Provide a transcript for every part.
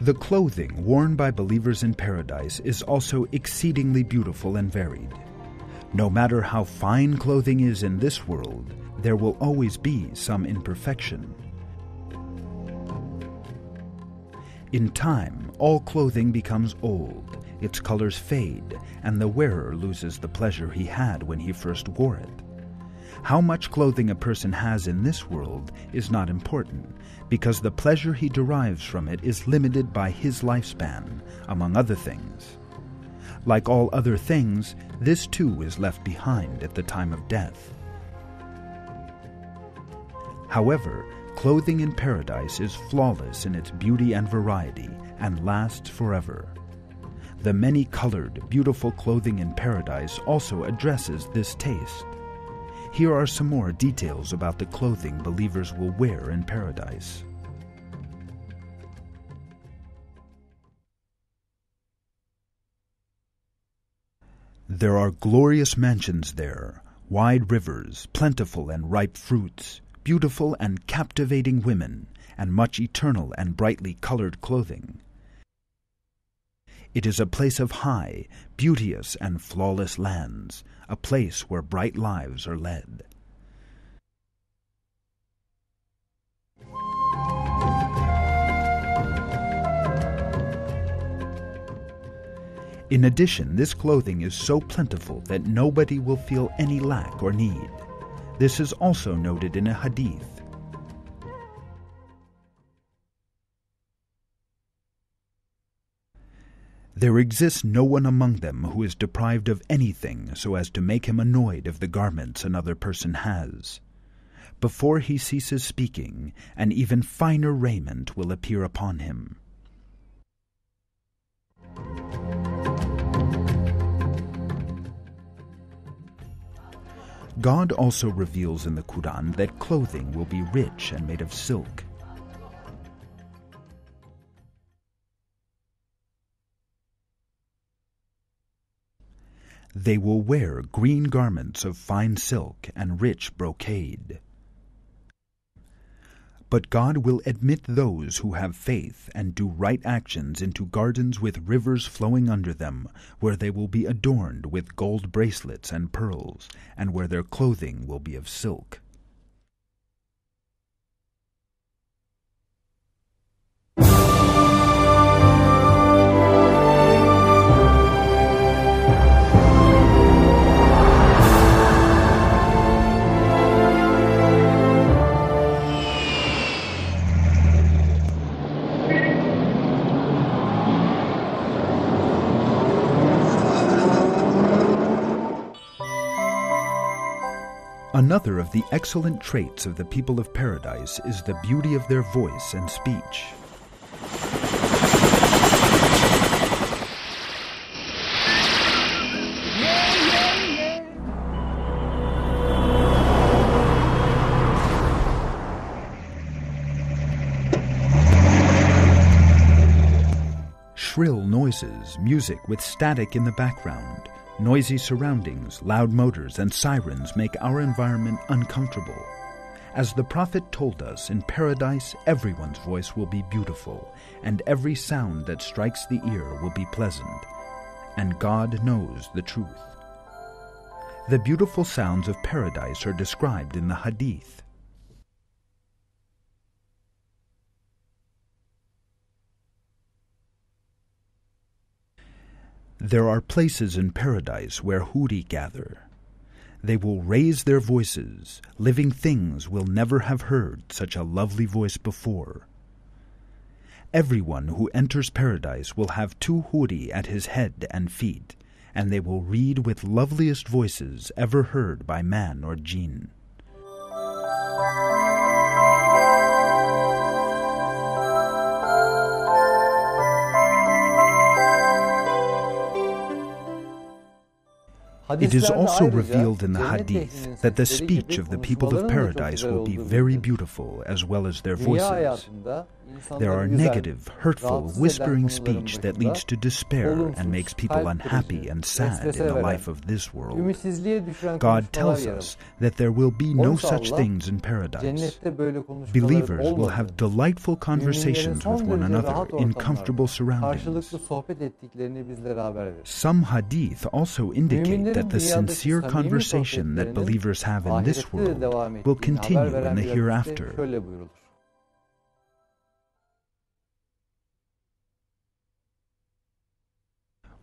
The clothing worn by believers in paradise is also exceedingly beautiful and varied. No matter how fine clothing is in this world, there will always be some imperfection. In time, all clothing becomes old, its colors fade, and the wearer loses the pleasure he had when he first wore it. How much clothing a person has in this world is not important, because the pleasure he derives from it is limited by his lifespan, among other things. Like all other things, this too is left behind at the time of death. However, clothing in paradise is flawless in its beauty and variety and lasts forever. The many-colored, beautiful clothing in paradise also addresses this taste. Here are some more details about the clothing believers will wear in paradise. There are glorious mansions there, wide rivers, plentiful and ripe fruits, beautiful and captivating women, and much eternal and brightly colored clothing. It is a place of high, beauteous, and flawless lands, a place where bright lives are led. In addition, this clothing is so plentiful that nobody will feel any lack or need. This is also noted in a hadith. There exists no one among them who is deprived of anything so as to make him annoyed of the garments another person has. Before he ceases speaking, an even finer raiment will appear upon him. God also reveals in the Quran that clothing will be rich and made of silk. They will wear green garments of fine silk and rich brocade. But God will admit those who have faith and do right actions into gardens with rivers flowing under them, where they will be adorned with gold bracelets and pearls, and where their clothing will be of silk. Another of the excellent traits of the people of paradise is the beauty of their voice and speech. Shrill noises, music with static in the background, noisy surroundings, loud motors, and sirens make our environment uncomfortable. As the Prophet told us, in paradise everyone's voice will be beautiful, and every sound that strikes the ear will be pleasant. And God knows the truth. The beautiful sounds of paradise are described in the Hadith. There are places in paradise where huri gather. They will raise their voices. Living things will never have heard such a lovely voice before. Everyone who enters paradise will have two huri at his head and feet, and they will read with loveliest voices ever heard by man or jinn. It is also revealed in the hadith that the speech of the people of paradise will be very beautiful, as well as their voices. There are negative, hurtful, whispering speech that leads to despair and makes people unhappy and sad in the life of this world. God tells us that there will be no such things in paradise. Believers will have delightful conversations with one another in comfortable surroundings. Some hadith also indicate that the sincere conversation that believers have in this world will continue in the hereafter.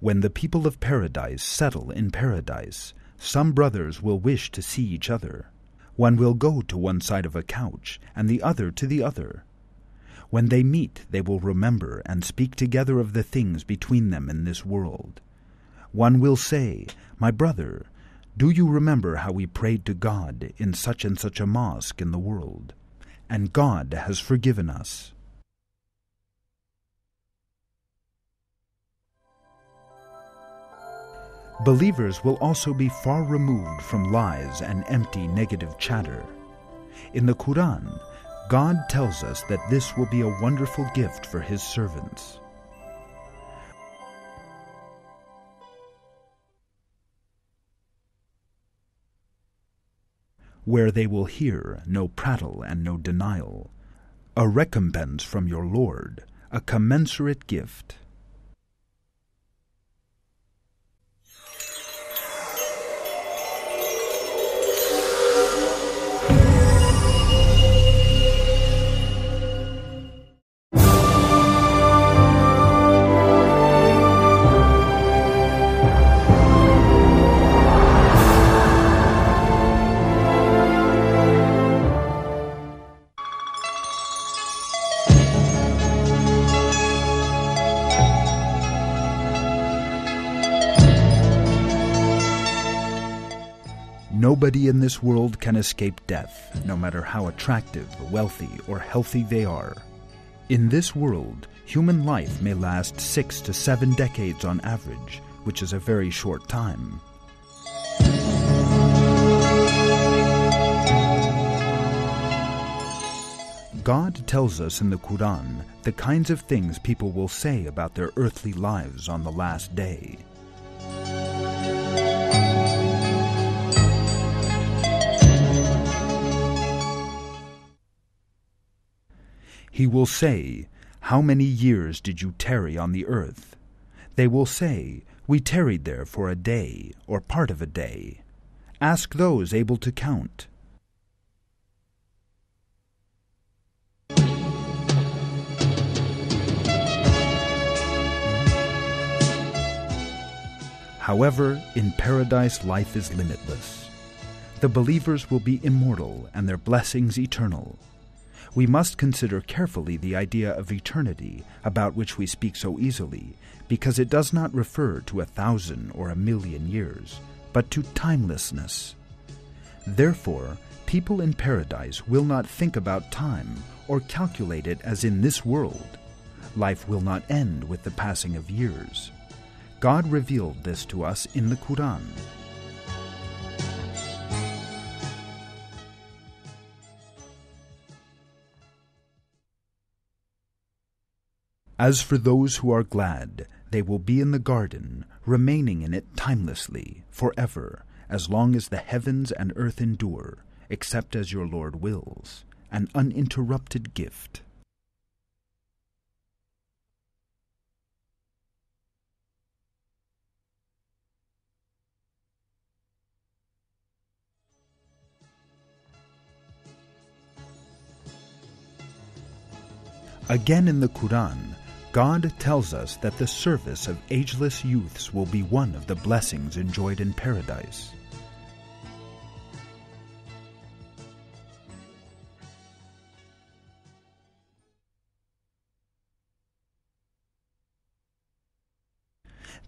When the people of paradise settle in paradise, some brothers will wish to see each other. One will go to one side of a couch, and the other to the other. When they meet, they will remember and speak together of the things between them in this world. One will say, "My brother, do you remember how we prayed to God in such and such a mosque in the world? And God has forgiven us." Believers will also be far removed from lies and empty negative chatter. In the Quran, God tells us that this will be a wonderful gift for His servants. Where they will hear no prattle and no denial, a recompense from your Lord, a commensurate gift. Nobody in this world can escape death, no matter how attractive, wealthy, or healthy they are. In this world, human life may last 6 to 7 decades on average, which is a very short time. God tells us in the Quran the kinds of things people will say about their earthly lives on the last day. He will say, "How many years did you tarry on the earth?" They will say, "We tarried there for a day, or part of a day." Ask those able to count. However, in paradise life is limitless. The believers will be immortal and their blessings eternal. We must consider carefully the idea of eternity, about which we speak so easily, because it does not refer to 1,000 or 1,000,000 years, but to timelessness. Therefore, people in paradise will not think about time or calculate it as in this world. Life will not end with the passing of years. God revealed this to us in the Quran. As for those who are glad, they will be in the garden, remaining in it timelessly, forever, as long as the heavens and earth endure, except as your Lord wills, an uninterrupted gift. Again in the Quran, God tells us that the service of ageless youths will be one of the blessings enjoyed in paradise.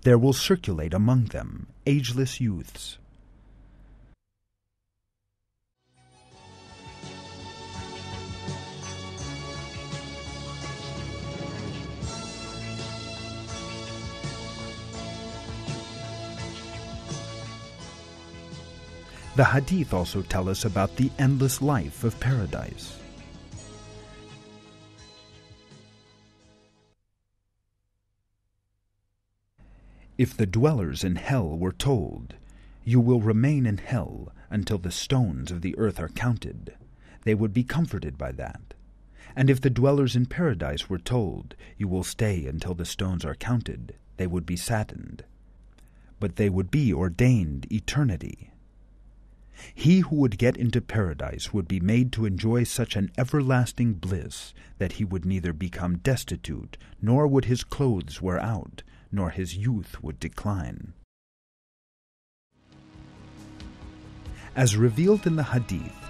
There will circulate among them ageless youths. The Hadith also tell us about the endless life of paradise. If the dwellers in hell were told, "You will remain in hell until the stones of the earth are counted," they would be comforted by that. And if the dwellers in paradise were told, "You will stay until the stones are counted," they would be saddened. But they would be ordained eternity. He who would get into paradise would be made to enjoy such an everlasting bliss that he would neither become destitute, nor would his clothes wear out, nor his youth would decline. As revealed in the Hadith,